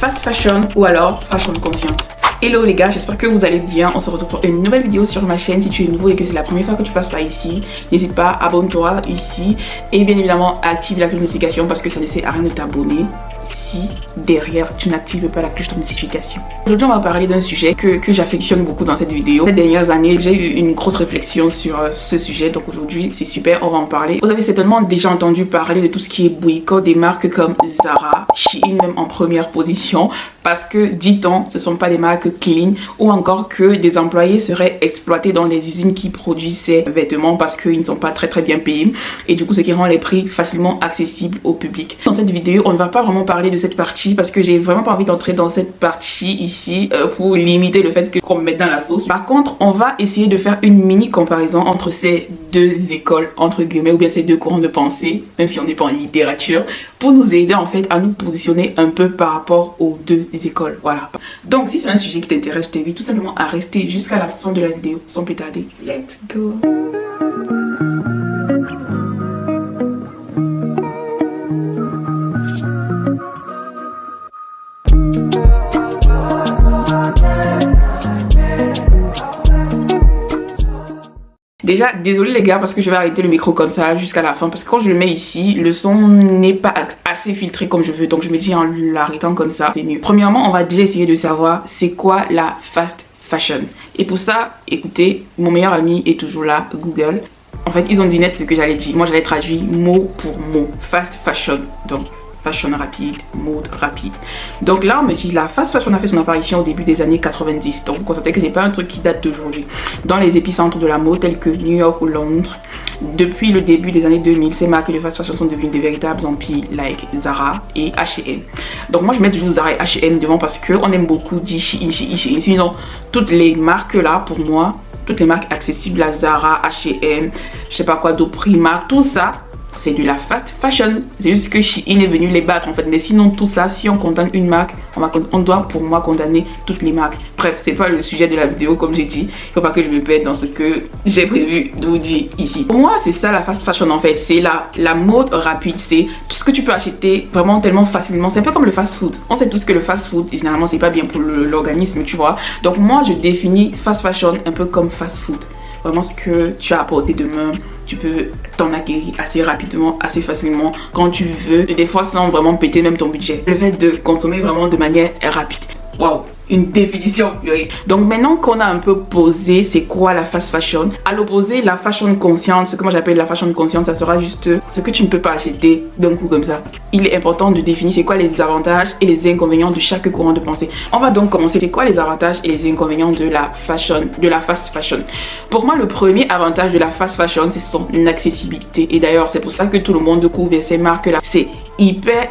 fast fashion ou alors fashion consciente. Hello les gars, j'espère que vous allez bien. On se retrouve pour une nouvelle vidéo sur ma chaîne. Si tu es nouveau et que c'est la première fois que tu passes par ici, n'hésite pas, abonne-toi ici et bien évidemment active la cloche de notification parce que ça ne sert à rien de t'abonner si derrière tu n'actives pas la cloche de notification. Aujourd'hui on va parler d'un sujet que j'affectionne beaucoup dans cette vidéo. Ces dernières années j'ai eu une grosse réflexion sur ce sujet, donc aujourd'hui c'est super, on va en parler. Vous avez certainement déjà entendu parler de tout ce qui est boycott des marques comme Zara, Shein même en première position, parce que dit-on ce sont pas des marques clean, ou encore que des employés seraient exploités dans les usines qui produisent ces vêtements parce qu'ils ne sont pas très bien payés, et du coup ce qui rend les prix facilement accessibles au public. Dans cette vidéo on ne va pas vraiment parler de cette partie parce que j'ai vraiment pas envie d'entrer dans cette partie ici pour limiter le fait qu'on me mette dans la sauce. Par contre on va essayer de faire une mini comparaison entre ces deux écoles entre guillemets, ou bien ces deux courants de pensée, même si on n'est pas en littérature, pour nous aider en fait à nous positionner un peu par rapport aux deux écoles. Voilà, donc si c'est un sujet qui t'intéresse, je t'invite tout simplement à rester jusqu'à la fin de la vidéo sans plus tarder. Let's go. Déjà, désolé les gars parce que je vais arrêter le micro comme ça jusqu'à la fin parce que quand je le mets ici, le son n'est pas assez filtré comme je veux, donc je me dis en l'arrêtant comme ça, c'est mieux. Premièrement, on va déjà essayer de savoir c'est quoi la fast fashion. Et pour ça, écoutez, mon meilleur ami est toujours là, Google. En fait, ils ont dit net ce que j'allais dire. Moi, j'allais traduire mot pour mot. Fast fashion, donc fashion rapide, mode rapide. Donc là, on me dit la fast fashion a fait son apparition au début des années 90. Donc vous constatez que c'est pas un truc qui date d'aujourd'hui. Dans les épicentres de la mode tels que New York ou Londres, depuis le début des années 2000, ces marques de fast fashion sont devenues des véritables empires like Zara et H&M. Donc moi je mets toujours Zara et H&M devant parce que on aime beaucoup dire Shein. Sinon toutes les marques là pour moi, toutes les marques accessibles à Zara, H&M, je sais pas quoi d'autre, Primark, tout ça c'est de la fast fashion. C'est juste que Shein est venu les battre en fait. Mais sinon tout ça, si on condamne une marque, on doit pour moi condamner toutes les marques. Bref, c'est pas le sujet de la vidéo comme j'ai dit. Il faut pas que je me perde dans ce que j'ai prévu de vous dire ici. Pour moi c'est ça la fast fashion en fait. C'est la mode rapide. C'est tout ce que tu peux acheter vraiment tellement facilement. C'est un peu comme le fast food. On sait tous que le fast food généralement c'est pas bien pour l'organisme, tu vois. Donc moi je définis fast fashion un peu comme fast food. Vraiment ce que tu as à portée de main, tu peux t'en acquérir assez rapidement, assez facilement, quand tu veux, et des fois sans vraiment péter même ton budget. Le fait de consommer vraiment de manière rapide. Waouh, une définition purée. Donc maintenant qu'on a un peu posé c'est quoi la fast fashion, à l'opposé la fashion consciente, ce que moi j'appelle la fashion consciente, ça sera juste ce que tu ne peux pas acheter d'un coup comme ça. Il est important de définir c'est quoi les avantages et les inconvénients de chaque courant de pensée. On va donc commencer. C'est quoi les avantages et les inconvénients de la fashion, de la fast fashion? Pour moi le premier avantage de la fast fashion c'est son accessibilité, et d'ailleurs c'est pour ça que tout le monde couvre ces marques là. C'est hyper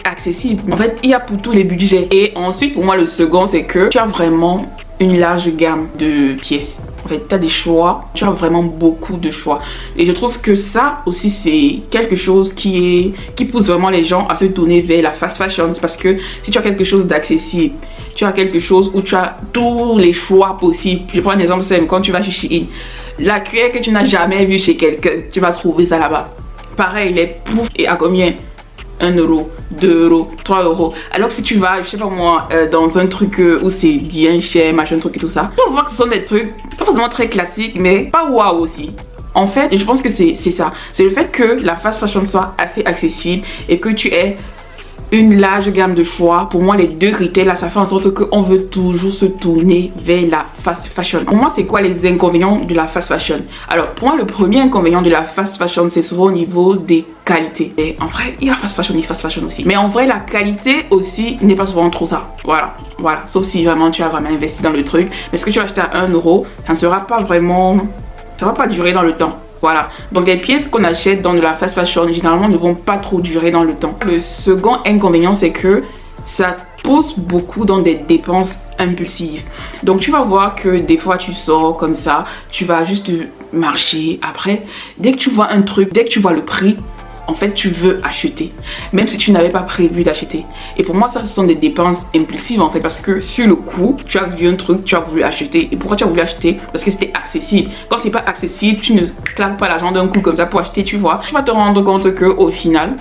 accessible. En fait il y a pour tous les budgets. Et ensuite pour moi le second c'est que tu as vraiment une large gamme de pièces. En fait tu as des choix, tu as vraiment beaucoup de choix, et je trouve que ça aussi c'est quelque chose qui pousse vraiment les gens à se tourner vers la fast fashion, parce que si tu as quelque chose d'accessible, tu as quelque chose où tu as tous les choix possibles. Je prends un exemple simple, quand tu vas chez Shein, la cuillère que tu n'as jamais vue chez quelqu'un, tu vas trouver ça là-bas. Pareil les poufs, et à combien? 1 euro, 2 euros, 3 euros. Alors que si tu vas, je sais pas moi, dans un truc où c'est bien cher, machin truc et tout ça, tu vas voir que ce sont des trucs pas forcément très classiques, mais pas waouh aussi. En fait, je pense que c'est ça. C'est le fait que la fast fashion soit assez accessible et que tu aies une large gamme de choix. Pour moi les deux critères là, ça fait en sorte qu'on veut toujours se tourner vers la fast fashion. Pour moi c'est quoi les inconvénients de la fast fashion? Alors pour moi le premier inconvénient de la fast fashion c'est souvent au niveau des qualités. Et en vrai il y a fast fashion et fast fashion aussi, mais en vrai la qualité aussi n'est pas souvent trop ça. Voilà, sauf si vraiment tu as vraiment investi dans le truc. Mais ce que tu vas acheter à 1 euro, ça ne sera pas vraiment, ça va pas durer dans le temps. Voilà, donc les pièces qu'on achète dans de la fast fashion généralement ne vont pas trop durer dans le temps. Le second inconvénient c'est que ça pousse beaucoup dans des dépenses impulsives. Donc tu vas voir que des fois tu sors comme ça, tu vas juste marcher, après dès que tu vois un truc, dès que tu vois le prix, en fait tu veux acheter même si tu n'avais pas prévu d'acheter. Et pour moi ça ce sont des dépenses impulsives en fait, parce que sur le coup tu as vu un truc, tu as voulu acheter. Et pourquoi tu as voulu acheter? Parce que c'était accessible. Quand c'est pas accessible, tu ne claques pas l'argent d'un coup comme ça pour acheter, tu vois. Tu vas te rendre compte que au final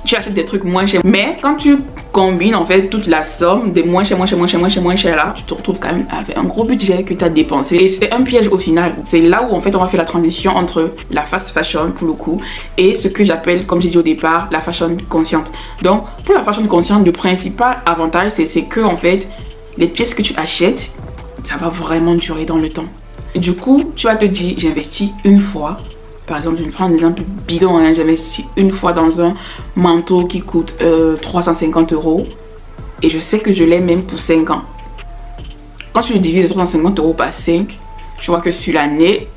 tu achètes des trucs moins chers. Mais quand tu combines en fait toute la somme des moins chers là, tu te retrouves quand même avec un gros budget que tu as dépensé. Et c'est un piège au final. C'est là où en fait on va faire la transition entre la fast fashion pour le coup et ce que j'appelle, comme j'ai dit au départ, la fashion consciente. Donc pour la fashion consciente, le principal avantage c'est que en fait les pièces que tu achètes, ça va vraiment durer dans le temps. Et du coup, tu vas te dire, j'investis une fois. Par exemple, je vais prendre un exemple bidon, hein, j'investis une fois dans un manteau qui coûte 350 € et je sais que je l'ai même pour 5 ans. Quand tu le divises 350 € par 5, tu vois que sur l'année,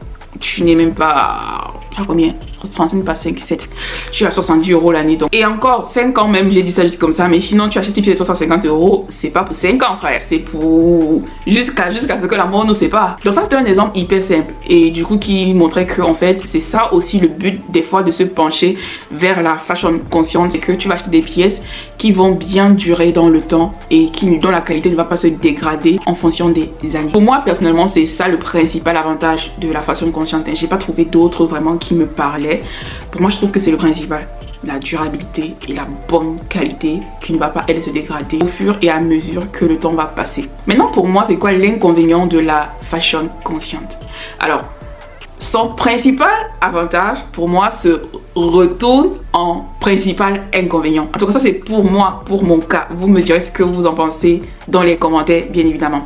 tu n'es même pas... combien? 35 par 5, 7. Je suis à 70 € l'année. Donc. Et encore, 5 ans même, j'ai dit ça juste comme ça. Mais sinon, tu achètes une pièce de 150 €, c'est pas pour 5 ans, frère. C'est pour jusqu'à ce que la mort nous sépare. Donc ça, c'était un exemple hyper simple. Et du coup, qui montrait que, en fait, c'est ça aussi le but, des fois, de se pencher vers la fashion consciente. C'est que tu vas acheter des pièces qui vont bien durer dans le temps et dont la qualité ne va pas se dégrader en fonction des années. Pour moi, personnellement, c'est ça le principal avantage de la fashion consciente. J'ai pas trouvé d'autres vraiment qui me parlaient. Pour moi, je trouve que c'est le principal. La durabilité et la bonne qualité qui ne va pas, elle, se dégrader au fur et à mesure que le temps va passer. Maintenant, pour moi, c'est quoi l'inconvénient de la fashion consciente? Alors, son principal avantage, pour moi, se retourne en principal inconvénient. En tout cas, ça, c'est pour moi, pour mon cas. Vous me direz ce que vous en pensez dans les commentaires, bien évidemment.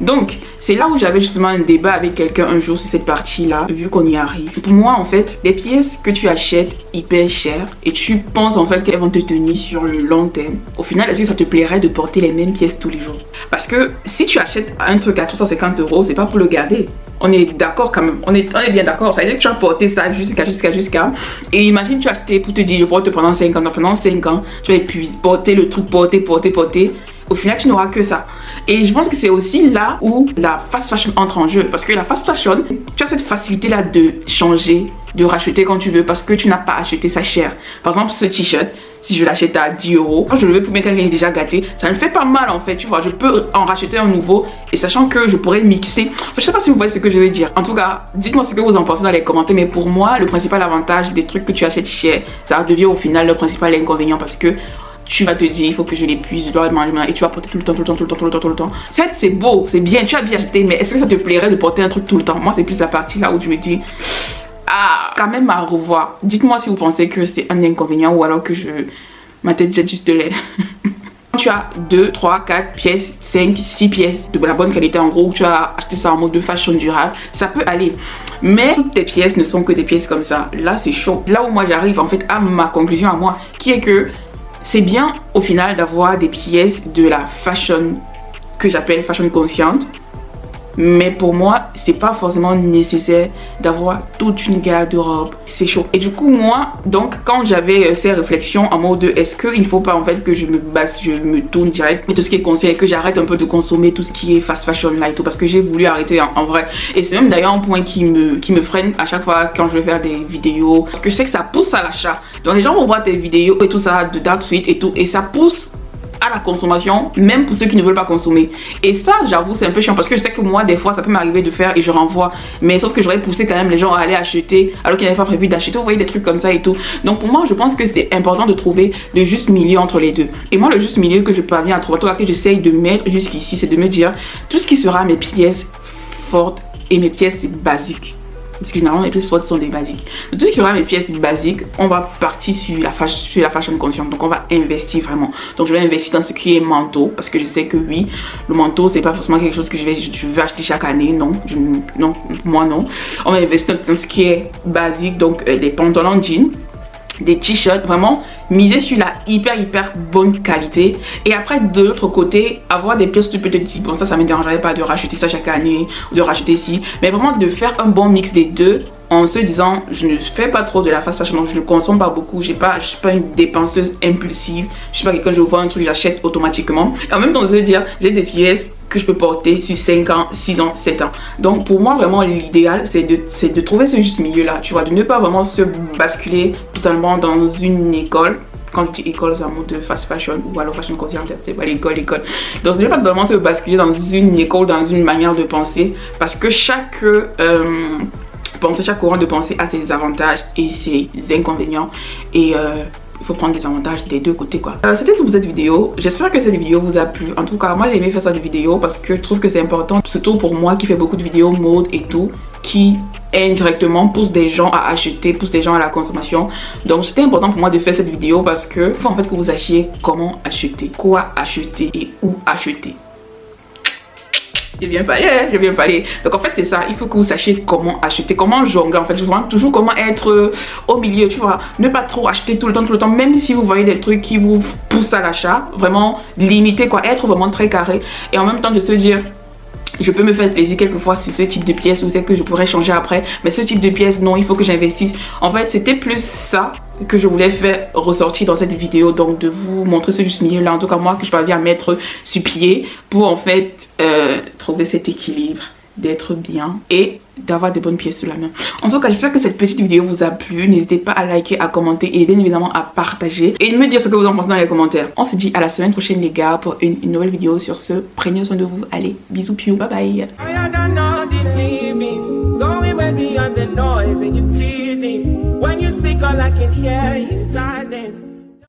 Donc, c'est là où j'avais justement un débat avec quelqu'un un jour sur cette partie-là, vu qu'on y arrive. Pour moi, en fait, les pièces que tu achètes hyper chères et tu penses en fait qu'elles vont te tenir sur le long terme, au final, est-ce que ça te plairait de porter les mêmes pièces tous les jours? Parce que si tu achètes un truc à 350 €, c'est pas pour le garder. On est d'accord quand même, on est bien d'accord. Ça veut dire que tu vas porter ça jusqu'à. Et imagine, tu as acheté pour te dire, je porte pendant 5 ans. Pendant 5 ans, tu vas épuiser, porter le truc, porter. Au final, tu n'auras que ça. Et je pense que c'est aussi là où la fast fashion entre en jeu. Parce que la fast fashion, tu as cette facilité-là de changer, de racheter quand tu veux, parce que tu n'as pas acheté ça cher. Par exemple, ce t-shirt, si je l'achète à 10 €, quand je le veux pour quelqu'un qui est déjà gâté, ça me fait pas mal en fait, tu vois. Je peux en racheter un nouveau et sachant que je pourrais mixer. Enfin, je sais pas si vous voyez ce que je veux dire. En tout cas, dites-moi ce que vous en pensez dans les commentaires. Mais pour moi, le principal avantage des trucs que tu achètes cher, ça devient au final le principal inconvénient parce que tu vas te dire, il faut que je l'épuise, je dois manger et tu vas porter tout le temps. Certes, c'est beau, c'est bien, tu as bien acheté, mais est-ce que ça te plairait de porter un truc tout le temps? Moi, c'est plus la partie là où je me dis, ah, quand même à revoir. Dites-moi si vous pensez que c'est un inconvénient ou alors que ma tête jette juste de l'aide. Tu as 2, 3, 4 pièces, 5, 6 pièces de la bonne qualité en gros, tu as acheté ça en mode de fashion durable, ça peut aller. Mais toutes tes pièces ne sont que des pièces comme ça. Là, c'est chaud. Là où moi j'arrive en fait à ma conclusion à moi, qui est que c'est bien au final d'avoir des pièces de la fashion que j'appelle fashion consciente. Mais pour moi, c'est pas forcément nécessaire d'avoir toute une garde-robe. C'est chaud. Et du coup, moi, donc, quand j'avais ces réflexions en mode est-ce qu'il ne faut pas en fait que je me tourne direct et tout ce qui est conseil, que j'arrête un peu de consommer tout ce qui est fast fashion là et tout, parce que j'ai voulu arrêter en vrai. Et c'est même d'ailleurs un point qui me freine à chaque fois quand je vais faire des vidéos. Parce que je sais que ça pousse à l'achat. Donc les gens vont voir tes vidéos et tout ça de date suite et tout. Et ça pousse à la consommation, même pour ceux qui ne veulent pas consommer. Et ça, j'avoue, c'est un peu chiant parce que je sais que moi, des fois, ça peut m'arriver de faire et je renvoie. Mais sauf que j'aurais poussé quand même les gens à aller acheter alors qu'ils n'avaient pas prévu d'acheter. Vous voyez, des trucs comme ça et tout. Donc pour moi, je pense que c'est important de trouver le juste milieu entre les deux. Et moi, le juste milieu que je parviens à trouver, en tout cas que j'essaye de mettre jusqu'ici, c'est de me dire tout ce qui sera mes pièces fortes et mes pièces basiques. Parce que généralement mes pièces fortes sont des basiques. Donc, tout ce qui sera mes pièces basiques, on va partir sur la fashion consciente. Donc on va investir vraiment. Donc je vais investir dans ce qui est manteau. Parce que je sais que oui, le manteau c'est pas forcément quelque chose que je veux acheter chaque année. Non, moi non. On va investir dans ce qui est basique. Donc des pantalons jeans, des t-shirts, vraiment miser sur la hyper bonne qualité. Et après de l'autre côté, avoir des pièces, tu peux te dire bon, ça me dérangerait pas de racheter ça chaque année ou de racheter ci, mais vraiment de faire un bon mix des deux en se disant je ne fais pas trop de la fast fashion, je ne consomme pas beaucoup, je suis pas une dépenseuse impulsive, je suis pas quelqu'un, je vois un truc j'achète automatiquement. Et en même temps de se dire j'ai des pièces que je peux porter sur 5 ans, 6 ans, 7 ans. Donc pour moi vraiment l'idéal c'est de trouver ce juste milieu là, tu vois, de ne pas vraiment se basculer totalement dans une école. Quand je dis école, c'est un mot de fast fashion ou alors fashion consciente, c'est pas l'école. Donc je ne vais pas vraiment se basculer dans une école, dans une manière de penser, parce que chaque courant de pensée a ses avantages et ses inconvénients. Et il faut prendre des avantages des deux côtés quoi. C'était tout pour cette vidéo. J'espère que cette vidéo vous a plu. En tout cas, moi j'ai aimé faire cette vidéo parce que je trouve que c'est important, surtout pour moi qui fais beaucoup de vidéos mode et tout, qui indirectement pousse des gens à acheter, pousse des gens à la consommation. Donc c'était important pour moi de faire cette vidéo parce que il faut en fait que vous sachiez comment acheter, quoi acheter et où acheter. J'ai bien parlé, hein? J'ai bien parlé. Donc en fait c'est ça, il faut que vous sachiez comment acheter, comment jongler en fait, toujours comment être au milieu, tu vois, ne pas trop acheter tout le temps, même si vous voyez des trucs qui vous poussent à l'achat, vraiment limiter quoi, être vraiment très carré et en même temps de se dire je peux me faire plaisir quelquefois sur ce type de pièce, ou c'est que je pourrais changer après, mais ce type de pièce non, il faut que j'investisse. En fait c'était plus ça que je voulais faire ressortir dans cette vidéo, donc de vous montrer ce juste milieu là, en tout cas moi que je parviens à mettre sur pied pour en fait trouver cet équilibre, d'être bien et d'avoir des bonnes pièces sous la main. En tout cas j'espère que cette petite vidéo vous a plu. N'hésitez pas à liker, à commenter et bien évidemment à partager et de me dire ce que vous en pensez dans les commentaires. On se dit à la semaine prochaine les gars pour une nouvelle vidéo. Sur ce, prenez soin de vous, allez bisous piou, bye bye. When you speak, all I can hear is silence.